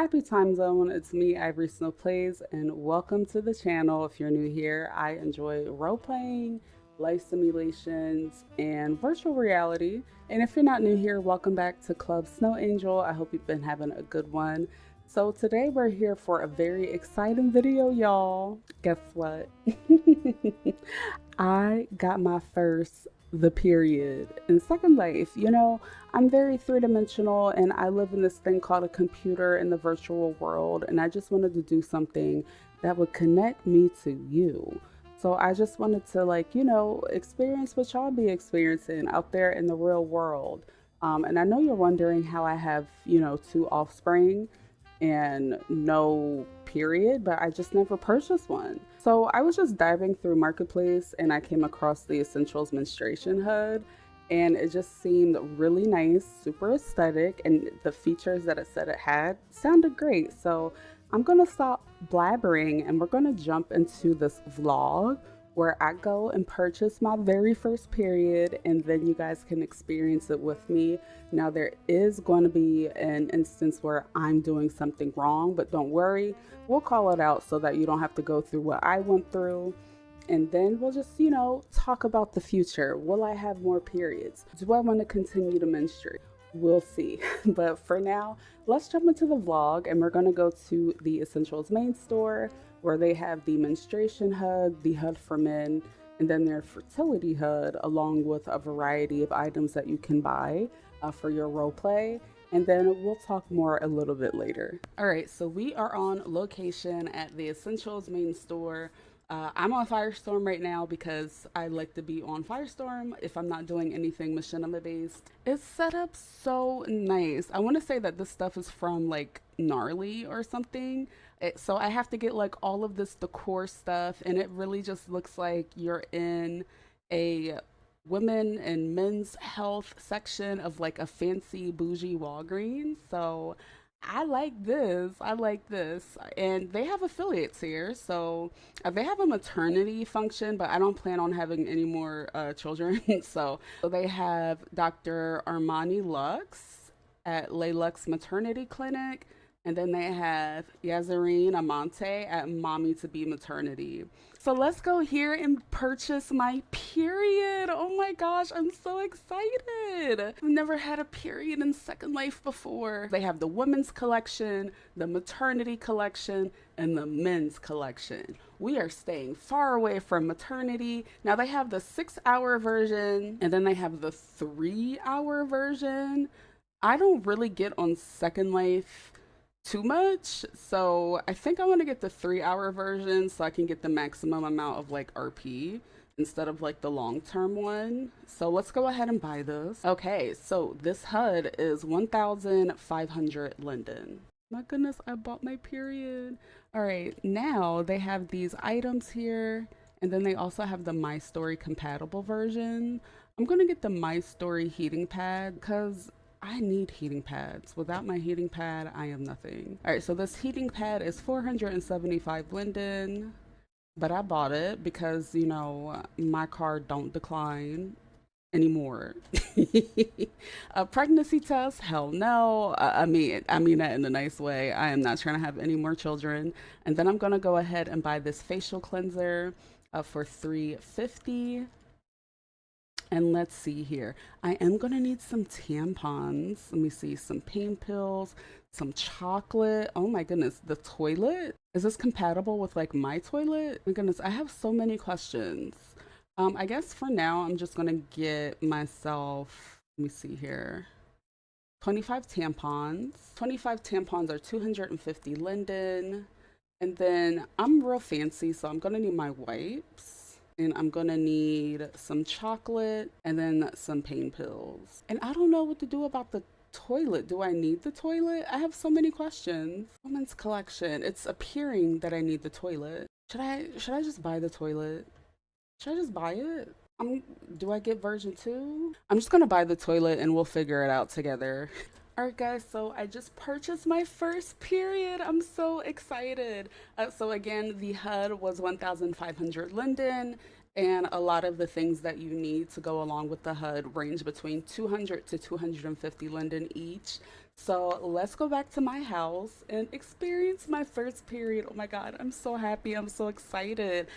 Happy time zone. It's me, Ivory Snow Plays, and welcome to the channel. If you're new here, I enjoy role playing, life simulations, and virtual reality. And if you're not new here, welcome back to Club Snow Angel. I hope you've been having a good one. So today we're here for a very exciting video, y'all. Guess what? I got my first the period in Second Life. I'm very three-dimensional and I live in this thing called a computer in the virtual world, and I just wanted to do something that would connect me to you. So I just wanted to experience what y'all be experiencing out there in the real world. And I know you're wondering how I have, two offspring and no period, but I just never purchased one. So I was just diving through Marketplace and I came across the Essentials Menstruation Hud, and it just seemed really nice, super aesthetic, and the features that it said it had sounded great. So I'm gonna stop blabbering and we're gonna jump into this vlog where I go and purchase my very first period, and then you guys can experience it with me. Now, there is going to be an instance where I'm doing something wrong, but don't worry, we'll call it out so that you don't have to go through what I went through. And then we'll just, talk about the future. Will I have more periods? Do I want to continue to menstruate? We'll see. But for now, let's jump into the vlog, and we're going to go to the Essentials main store where they have the menstruation HUD, the HUD for men, and then their fertility HUD, along with a variety of items that you can buy for your role play. And then we'll talk more a little bit later. All right, so we are on location at the Essentials main store. I'm on Firestorm right now because I like to be on Firestorm if I'm not doing anything machinima based. It's set up so nice. I want to say that this stuff is from like Gnarly or something. So I have to get like all of this decor stuff, and it really just looks like you're in a women and men's health section of like a fancy bougie Walgreens. So I like this. I like this. And they have affiliates here. So they have a maternity function, but I don't plan on having any more children. So they have Dr. Armani Lux at Laylux Maternity Clinic. And then they have Yazarine Amante at Mommy to Be Maternity. So let's go here and purchase my period. Oh my gosh, I'm so excited. I've never had a period in Second Life before. They have the women's collection, the maternity collection, and the men's collection. We are staying far away from maternity. Now they have the 6 hour version, and then they have the 3 hour version. I don't really get on Second Life too much, so I think I want to get the 3 hour version so I can get the maximum amount of like RP instead of like the long term one. So let's go ahead and buy this. Okay, so this HUD is 1,500 Linden. My goodness, I bought my period. All right, now they have these items here, and then they also have the My Story compatible version. I'm gonna get the My Story heating pad because I need heating pads. Without my heating pad, I am nothing. All right, so this heating pad is 475 Linden, but I bought it because, my card don't decline anymore. A pregnancy test? Hell no. I mean that in a nice way. I am not trying to have any more children. And then I'm gonna go ahead and buy this facial cleanser for 350. And let's see here. I am going to need some tampons. Let me see. Some pain pills, some chocolate. Oh my goodness. The toilet? Is this compatible with like my toilet? My goodness, I have so many questions. I guess for now, I'm just going to get myself, let me see here. 25 tampons. 25 tampons are 250 Linden. And then I'm real fancy, so I'm going to need my wipes. And I'm gonna need some chocolate and then some pain pills. And I don't know what to do about the toilet. Do I need the toilet? I have so many questions. Women's collection. It's appearing that I need the toilet. Should I just buy the toilet? Should I just buy it? Do I get version 2? I'm just gonna buy the toilet and we'll figure it out together. Alright guys, so I just purchased my first period. I'm so excited. So again, the HUD was 1,500 Linden, And a lot of the things that you need to go along with the HUD range between 200 to 250 linden each. So let's go back to my house and experience my first period. Oh my God, I'm so happy. I'm so excited.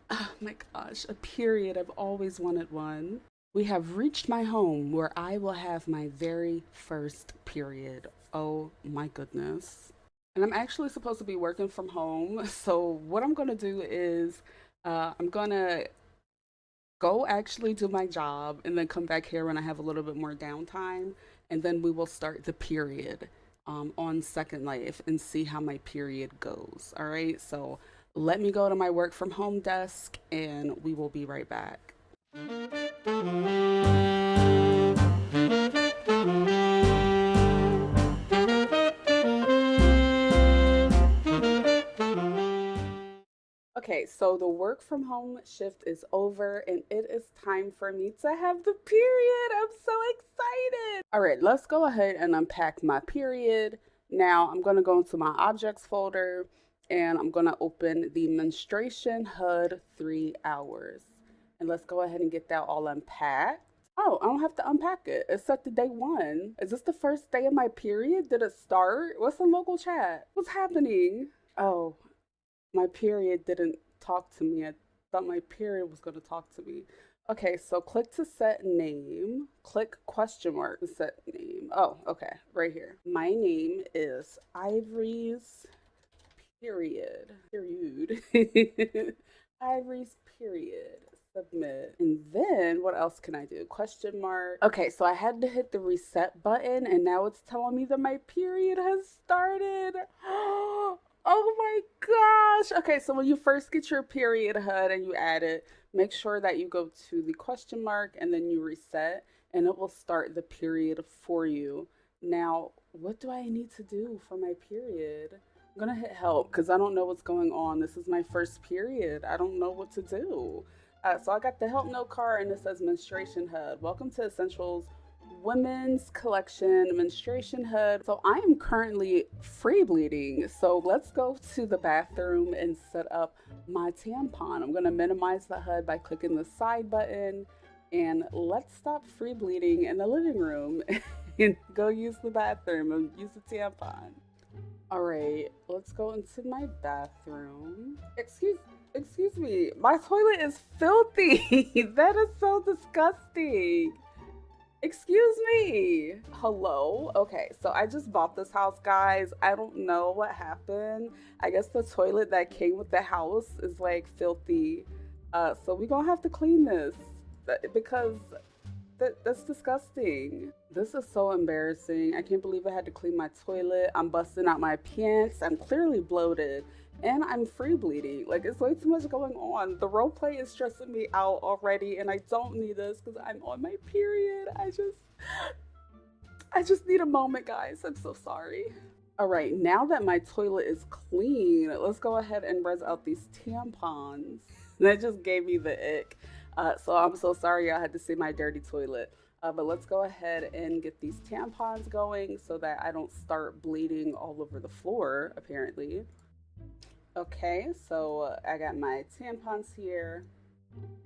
Oh my gosh, a period. I've always wanted one. We have reached my home where I will have my very first period. Oh my goodness. And I'm actually supposed to be working from home. So, what I'm going to do is I'm going to go actually do my job and then come back here when I have a little bit more downtime. And then we will start the period on Second Life and see how my period goes. All right. So let me go to my work from home desk and we will be right back. Okay, so the work from home shift is over and it is time for me to have the period. I'm so excited. All right, let's go ahead and unpack my period. Now I'm going to go into my objects folder and I'm going to open the menstruation HUD 3 hours. And let's go ahead and get that all unpacked. Oh, I don't have to unpack it. It's set to day one. Is this the first day of my period? Did it start? What's the local chat? What's happening? Oh, my period didn't talk to me. I thought my period was going to talk to me. Okay, so click to set name. Click question mark to set name. Oh, okay, right here. My name is Ivory's period. Period. Ivory's period. Submit. And then what else can I do? Question mark. Okay, so I had to hit the reset button and now it's telling me that my period has started. Oh my gosh. Okay, so when you first get your period HUD and you add it, make sure that you go to the question mark and then you reset and it will start the period for you. Now, what do I need to do for my period? I'm gonna hit help because I don't know what's going on. This is my first period. I don't know what to do. So I got the help note card and it says menstruation HUD. Welcome to Essentials Women's Collection Menstruation HUD. So I am currently free bleeding. So let's go to the bathroom and set up my tampon. I'm gonna minimize the HUD by clicking the side button and let's stop free bleeding in the living room and go use the bathroom and use the tampon. All right, let's go into my bathroom. Excuse me. My toilet is filthy. That is so disgusting. Excuse me. Hello? Okay, so I just bought this house, guys. I don't know what happened. I guess the toilet that came with the house is like filthy. So we're gonna have to clean this because that's disgusting. This is so embarrassing. I can't believe I had to clean my toilet. I'm busting out my pants. I'm clearly bloated. And I'm free bleeding. Like, it's way too much going on. The role play is stressing me out already, and I don't need this because I'm on my period. I just need a moment, guys. I'm so sorry. All right, now that my toilet is clean, let's go ahead and res out these tampons. That just gave me the ick. So I'm so sorry I had to see my dirty toilet. But let's go ahead and get these tampons going so that I don't start bleeding all over the floor, apparently. Okay, so I got my tampons here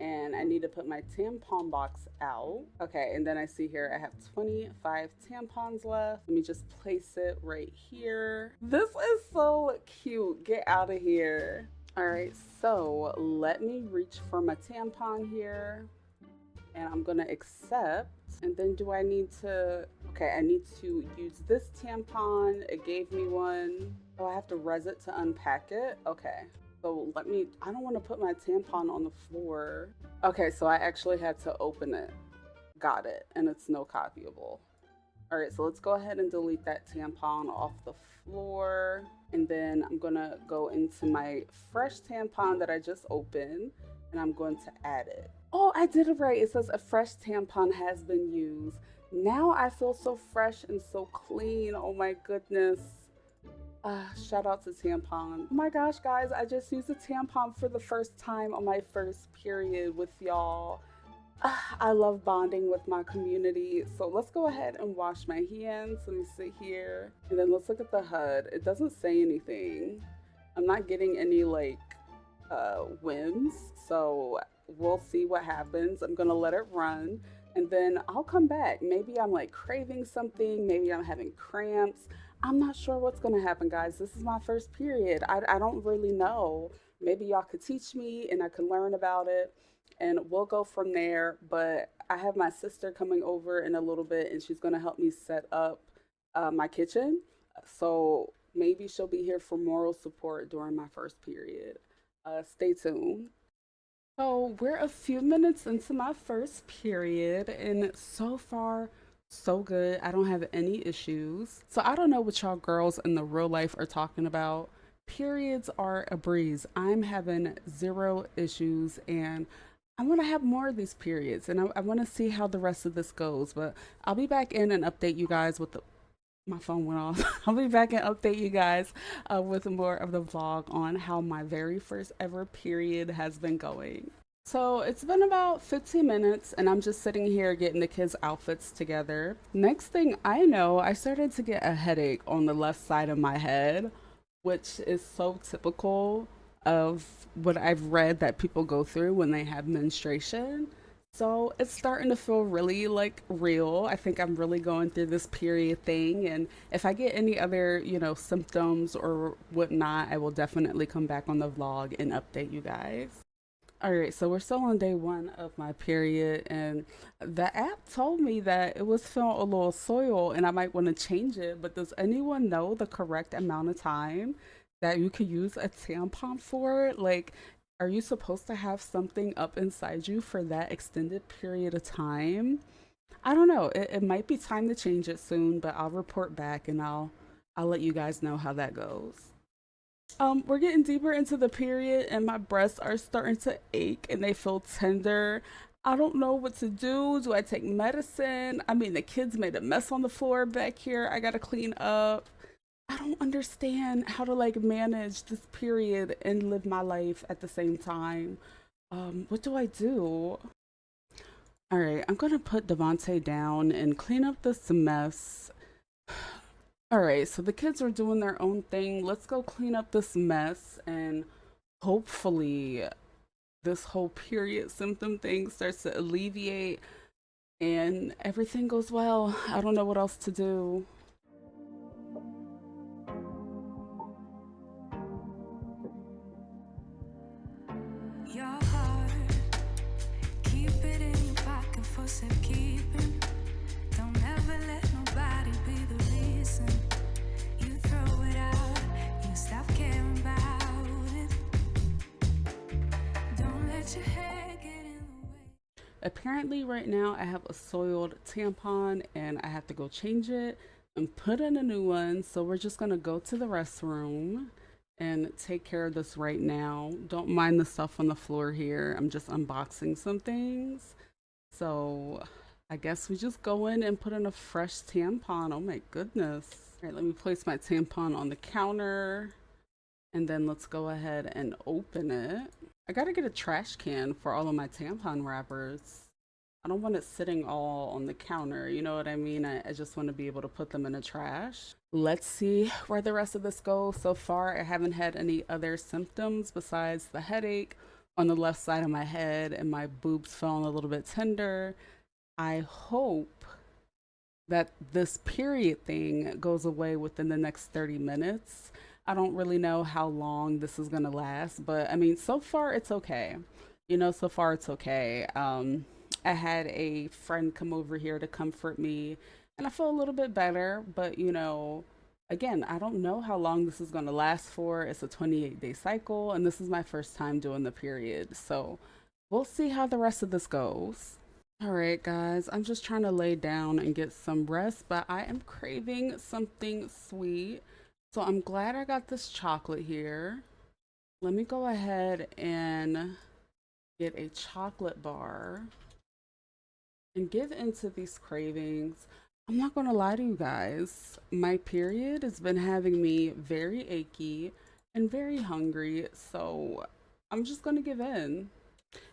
and I need to put my tampon box out. Okay, and then I see here I have 25 tampons left. Let me just place it right here. This is so cute. Get out of here. All right, so let me reach for my tampon here and I'm gonna accept. And then do I need to, okay, I need to use this tampon. It gave me one. Oh, I have to res it to unpack it. Okay, so I don't want to put my tampon on the floor. Okay, so I actually had to open it. Got it, and it's no copyable. All right, so let's go ahead and delete that tampon off the floor. And then I'm gonna go into my fresh tampon that I just opened and I'm going to add it. Oh, I did it right. It says a fresh tampon has been used. Now I feel so fresh and so clean. Oh my goodness. Shout out to tampon. Oh my gosh, guys, I just used a tampon for the first time on my first period with y'all. I love bonding with my community. So let's go ahead and wash my hands. Let me sit here. And then let's look at the HUD. It doesn't say anything. I'm not getting any like whims. So we'll see what happens. I'm gonna let it run and then I'll come back. Maybe I'm like craving something, maybe I'm having cramps. I'm not sure what's gonna happen, guys. This is my first period. I don't really know. Maybe y'all could teach me and I could learn about it and we'll go from there. But I have my sister coming over in a little bit and she's gonna help me set up my kitchen. So maybe she'll be here for moral support during my first period. Stay tuned. So we're a few minutes into my first period, and so far, so good. I don't have any issues. So I don't know what y'all girls in the real life are talking about. Periods are a breeze. I'm having zero issues, and I want to have more of these periods, and I want to see how the rest of this goes. But I'll be back in and update you guys with the my phone went off. I'll be back and update you guys with more of the vlog on how my very first ever period has been going. So it's been about 15 minutes and I'm just sitting here getting the kids' outfits together. Next thing I know, I started to get a headache on the left side of my head, which is so typical of what I've read that people go through when they have menstruation. So it's starting to feel really like real. I think I'm really going through this period thing. And if I get any other, symptoms or whatnot, I will definitely come back on the vlog and update you guys. All right, so we're still on day one of my period, and the app told me that it was feeling a little soil and I might want to change it. But does anyone know the correct amount of time that you could use a tampon for? Like, are you supposed to have something up inside you for that extended period of time? I don't know. It might be time to change it soon, but I'll report back and I'll let you guys know how that goes. We're getting deeper into the period and my breasts are starting to ache and they feel tender. I don't know what to do. Do I take medicine? I mean, the kids made a mess on the floor back here. I gotta clean up. I don't understand how to like manage this period and live my life at the same time. What do I do? All right, I'm gonna put Devonte down and clean up this mess. All right, so the kids are doing their own thing. Let's go clean up this mess and hopefully this whole period symptom thing starts to alleviate and everything goes well. I don't know what else to do. Your heart, keep it in your pocket for safekeeping. Don't ever let nobody be the reason you throw it out. You stop caring about it. Don't let your hair get in the way. Apparently, right now, I have a soiled tampon and I have to go change it and put in a new one. So, we're just going to go to the restroom and take care of this right now. Don't mind the stuff on the floor here. I'm just unboxing some things. So, I guess we just go in and put in a fresh tampon. Oh my goodness. All right, let me place my tampon on the counter and then let's go ahead and open it. I gotta get a trash can for all of my tampon wrappers. I don't want it sitting all on the counter, you know what I mean? I just want to be able to put them in the trash. Let's see where the rest of this goes. So far, I haven't had any other symptoms besides the headache on the left side of my head and my boobs feeling a little bit tender. I hope that this period thing goes away within the next 30 minutes. I don't really know how long this is going to last, but I mean, so far it's okay. So far it's okay. I had a friend come over here to comfort me, and I feel a little bit better, but again, I don't know how long this is going to last for. It's a 28-day cycle, and this is my first time doing the period. So we'll see how the rest of this goes. All right, guys, I'm just trying to lay down and get some rest, but I am craving something sweet. So I'm glad I got this chocolate here. Let me go ahead and get a chocolate bar and give into these cravings. I'm not gonna lie to you guys. My period has been having me very achy and very hungry, so I'm just gonna give in.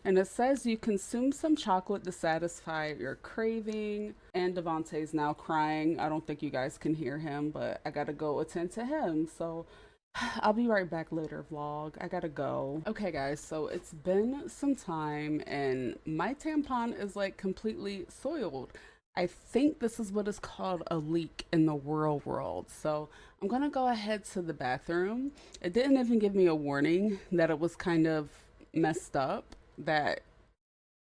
And it says you consume some chocolate to satisfy your craving. And Devontae's now crying. I don't think you guys can hear him, but I gotta go attend to him. So I'll be right back later, vlog. I gotta go. Okay, guys, so it's been some time and my tampon is like completely soiled. I think this is what is called a leak in the real world. So I'm gonna go ahead to the bathroom. It didn't even give me a warning that it was kind of messed up, that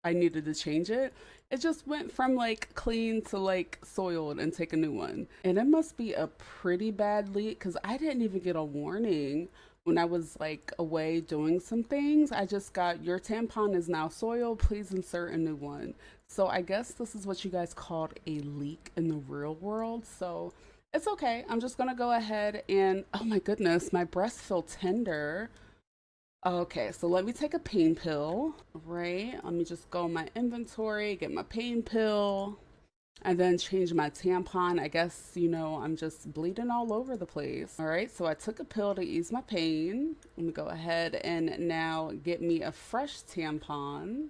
I needed to change it. It just went from like clean to like soiled and take a new one. And it must be a pretty bad leak because I didn't even get a warning when I was like away doing some things. I just got your tampon is now soiled. Please insert a new one. So I guess this is what you guys called a leak in the real world. So it's okay. I'm just gonna go ahead and oh my goodness, my breasts feel tender. Okay, so let me take a pain pill, right? Let me just go in my inventory, get my pain pill, and then change my tampon. I guess, I'm just bleeding all over the place. All right, so I took a pill to ease my pain. Let me go ahead and now get me a fresh tampon.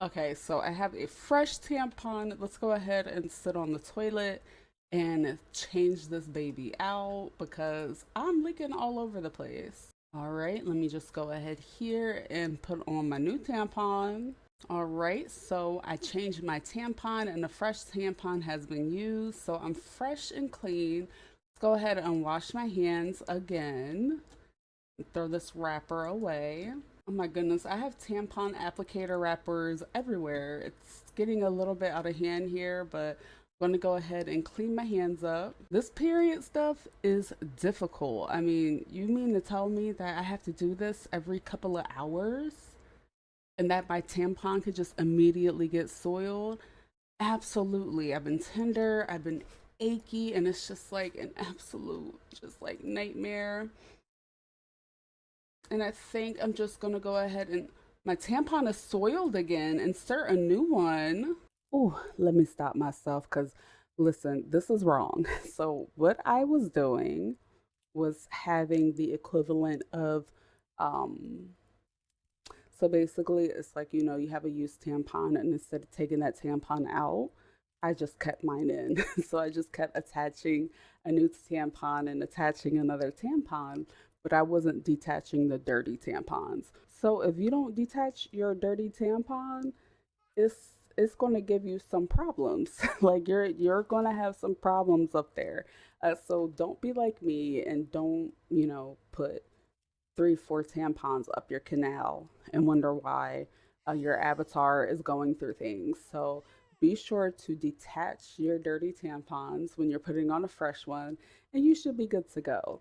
Okay, so I have a fresh tampon. Let's go ahead and sit on the toilet and change this baby out because I'm leaking all over the place. All right, let me just go ahead here and put on my new tampon. All right, so I changed my tampon and the fresh tampon has been used. So I'm fresh and clean. Let's go ahead and wash my hands again. Throw this wrapper away. Oh my goodness, I have tampon applicator wrappers everywhere. It's getting a little bit out of hand here, but I'm going to go ahead and clean my hands up. This period stuff is difficult. I mean, you mean to tell me that I have to do this every couple of hours and that my tampon could just immediately get soiled? Absolutely. I've been tender, I've been achy, and it's just like an absolute, just like nightmare. And I think I'm just gonna go ahead and my tampon is soiled again. Insert a new one. Oh, let me stop myself because listen, this is wrong. So what I was doing was having the equivalent of um so basically it's like you have a used tampon and instead of taking that tampon out, I just kept mine in. So I just kept attaching a new tampon and attaching another tampon, but I wasn't detaching the dirty tampons. So if you don't detach your dirty tampon, it's going to give you some problems. Like you're going to have some problems up there. So don't be like me and don't put 3, 4 tampons up your canal and wonder why your avatar is going through things. So be sure to detach your dirty tampons when you're putting on a fresh one, and you should be good to go.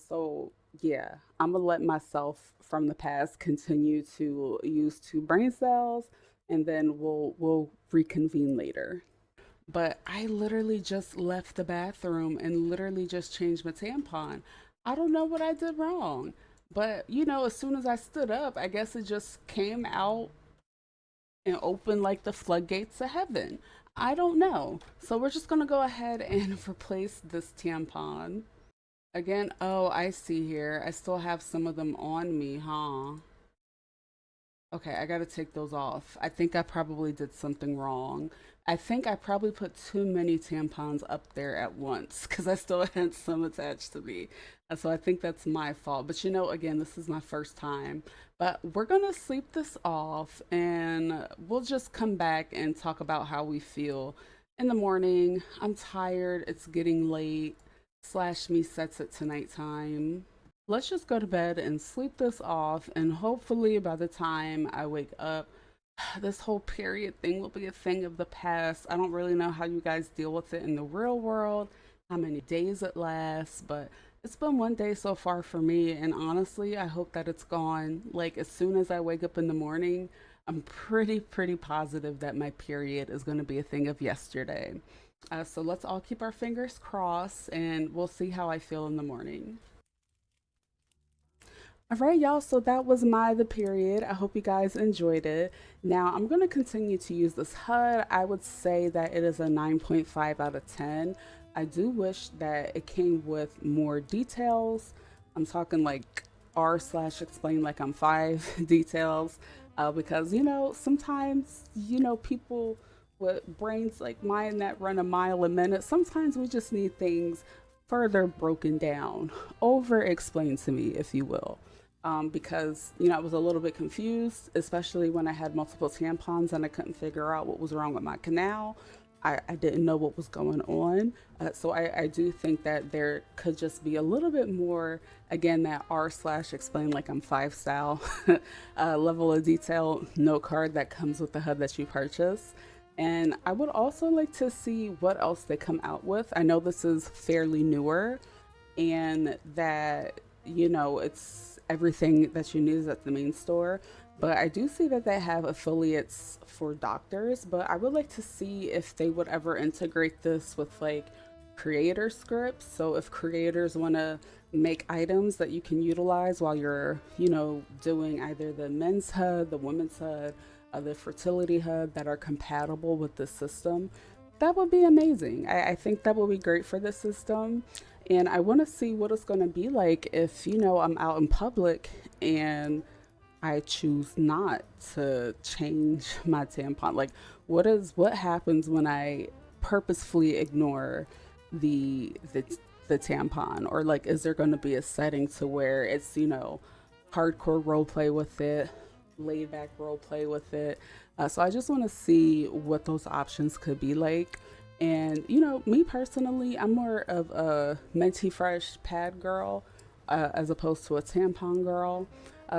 So yeah, I'm gonna let myself from the past continue to use 2 brain cells, and then we'll reconvene later. But I literally just left the bathroom and literally just changed my tampon. I don't know what I did wrong. But, as soon as I stood up, I guess it just came out and opened like the floodgates of heaven. I don't know. So we're just going to go ahead and replace this tampon. Again, oh, I see here. I still have some of them on me, huh? Okay, I gotta take those off. I think I probably did something wrong. I think I probably put too many tampons up there at once because I still had some attached to me. So I think that's my fault. But again, this is my first time. But we're gonna sleep this off and we'll just come back and talk about how we feel in the morning. I'm tired, it's getting late. Slash me sets it to nighttime. Let's just go to bed and sleep this off, and hopefully by the time I wake up, this whole period thing will be a thing of the past. I don't really know how you guys deal with it in the real world, how many days it lasts, but it's been one day so far for me, and honestly I hope that it's gone like as soon as I wake up in the morning. I'm pretty positive that my period is going to be a thing of yesterday. So let's all keep our fingers crossed and we'll see how I feel in the morning. All right, y'all. So that was the period. I hope you guys enjoyed it. Now I'm going to continue to use this HUD. I would say that it is a 9.5 out of 10. I do wish that it came with more details. I'm talking like R slash explain like I'm five details. Because, sometimes, people with brains like mine that run a mile a minute, sometimes we just need things further broken down, over explained to me, if you will. Because, I was a little bit confused, especially when I had multiple tampons and I couldn't figure out what was wrong with my canal. I didn't know what was going on. So I do think that there could just be a little bit more, again, that R slash explain like I'm five style level of detail, note card that comes with the HUD that you purchase. And I would also like to see what else they come out with. I know this is fairly newer and that, it's everything that you need is at the main store. But I do see that they have affiliates for doctors, but I would like to see if they would ever integrate this with like creator scripts. So if creators want to make items that you can utilize while you're, doing either the men's HUD, the women's HUD, the fertility HUD that are compatible with the system, that would be amazing. I think that would be great for the system. And I want to see what it's going to be like if, I'm out in public and I choose not to change my tampon. Like, what happens when I purposefully ignore the tampon? Or like, is there going to be a setting to where it's, hardcore role play with it, laid back role play with it? So I just want to see what those options could be like. And me personally, I'm more of a Minty Fresh pad girl as opposed to a tampon girl.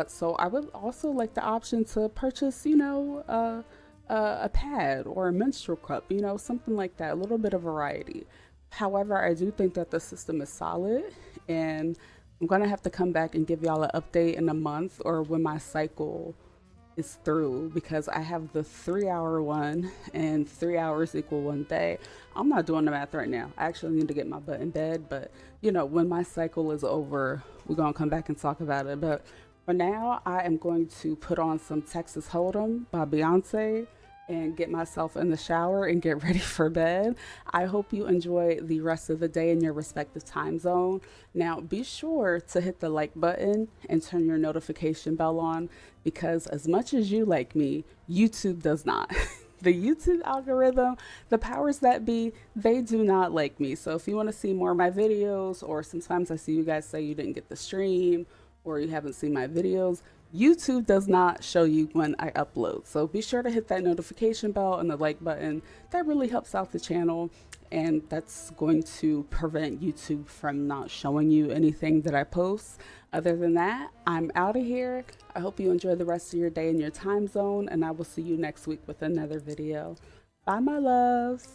So I would also like the option to purchase, a pad or a menstrual cup, something like that, a little bit of variety. However, I do think that the system is solid, and I'm gonna have to come back and give y'all an update in a month or when my cycle is through, because I have the 3 hour one and 3 hours equal one day. I'm not doing the math right now. I actually need to get my butt in bed, but when my cycle is over, we're gonna come back and talk about it. But for now, I am going to put on some Texas Hold'em by Beyonce and get myself in the shower and get ready for bed. I hope you enjoy the rest of the day in your respective time zone. Now, be sure to hit the like button and turn your notification bell on, because as much as you like me, YouTube does not. The YouTube algorithm, the powers that be, they do not like me. So if you want to see more of my videos, or sometimes I see you guys say you didn't get the stream or you haven't seen my videos, YouTube does not show you when I upload. So be sure to hit that notification bell and the like button. That really helps out the channel, and that's going to prevent YouTube from not showing you anything that I post. Other than that, I'm out of here. I hope you enjoy the rest of your day in your time zone, and I will see you next week with another video. Bye, my loves.